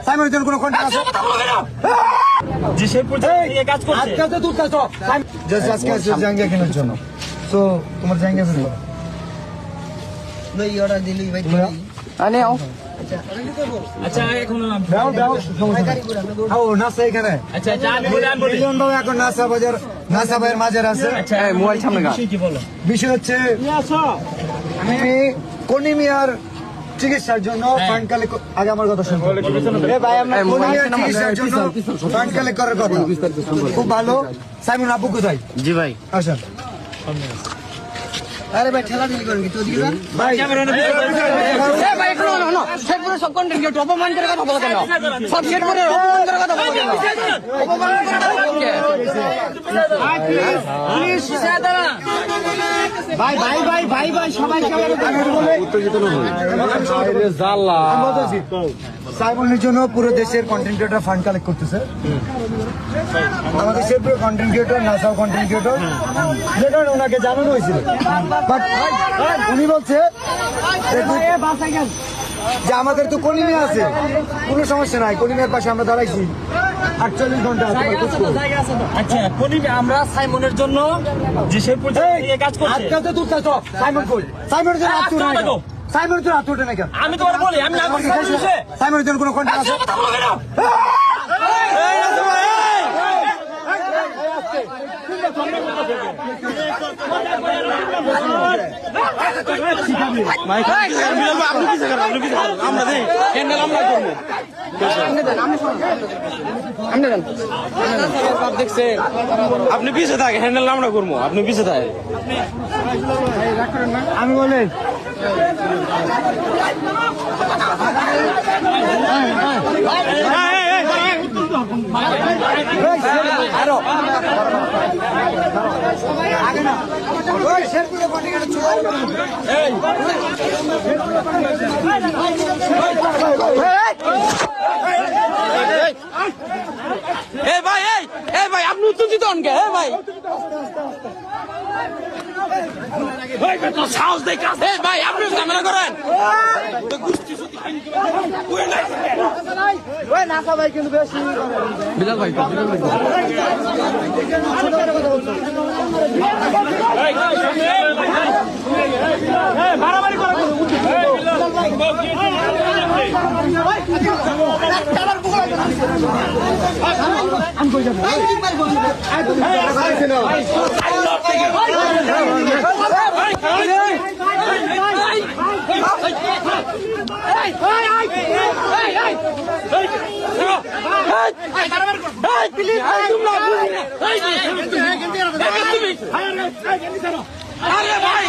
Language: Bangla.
সাইমনের জন্য কোনো কন্ট্রাক্ট আছে? যে সেই পর্যায়ে কাজ করছে। আজকে তো তুই কাজ জাস্ট আজকে আছে জাঙ্গিয়া কেনার জন্য। সো তোমার জাঙ্গিয়া আছে ভাই অর্ডার দিলি ভাই আনে আও। আচ্ছা এখন দাও দাও আও নাসা এখানে। আচ্ছা আচ্ছা আমি বলি মিলিয়ন বাবু এখন নাসা বাজার নাসা ভাইয়ের মাঝের আছে। আচ্ছা মোবাইল সামনে গা কি বলো বিষয় হচ্ছে আমি কোনিমিয়ার চিকিৎসার জন্য ফান্ড কালেক্ট আগে আমার কথা শুনুন। এ ভাই আমরা কোনিমিয়ার চিকিৎসার জন্য ফান্ড কালেক্ট করার কথা। খুব ভালো। সাইমন আপু কোথায়? জি ভাই আসেন। আরে ভাই ঠেলা ঠেলি করেন কি তো দিবা ভাই এ ভাই একটু না শেখপুরের সব কন্টেন্ট কি অপমান করে কথা বলতে না সব শেখপুরের অপমান করে কথা বলতে না অপমান করে কথা বলতে পুলিশ সাদারা ভাই ভাই ভাই ভাই ভাই সবাই উত্তেজিত না হয়। আরে জাল্লা সাইমনের জন্য পুরো দেশের কন্টেন্ট ক্রিয়েটর ফান্ড কালেক্ট করতেছে। আমাদের শেরপুরের কন্টেন্ট ক্রিয়েটর নাসাও কন্টেন্ট ক্রিয়েটর যে কারণে ওনাকে জানানো হয়েছিল। বাট উনি বলছে যে আমাদের তো কলিমে আছে, কোনো সমস্যা নাই, কলিমের পাশে আমরা দাঁড়াইছি 48 ঘন্টা। আচ্ছা কলিমে আমরা সাইমনের জন্য যে সেই পর্যায়ে কাজ করছে। আজকাল তো তুই কাজ সাইমন কই? সাইমনের জন্য আত্ম নাই কেন? সাইমনের জন্য আত্ম ওঠে না কেন? আমি তোমার বলি আমি সাইমনের জন্য কোনো কন্ট্রাক্ট আছে? আপনি পিছিয়ে থাকে হ্যান্ডেল আমরা করবো আপনি পিছিয়ে থাকে আমি বলি ভাই আপনি উত্তেজিত হন কে ভাই সাহস দেখে ভাই আপনি ঝামেলা করেন নাসা ভাই কিন্তু বেশি বিলাল ভাই মারামারি করা আরে ভাই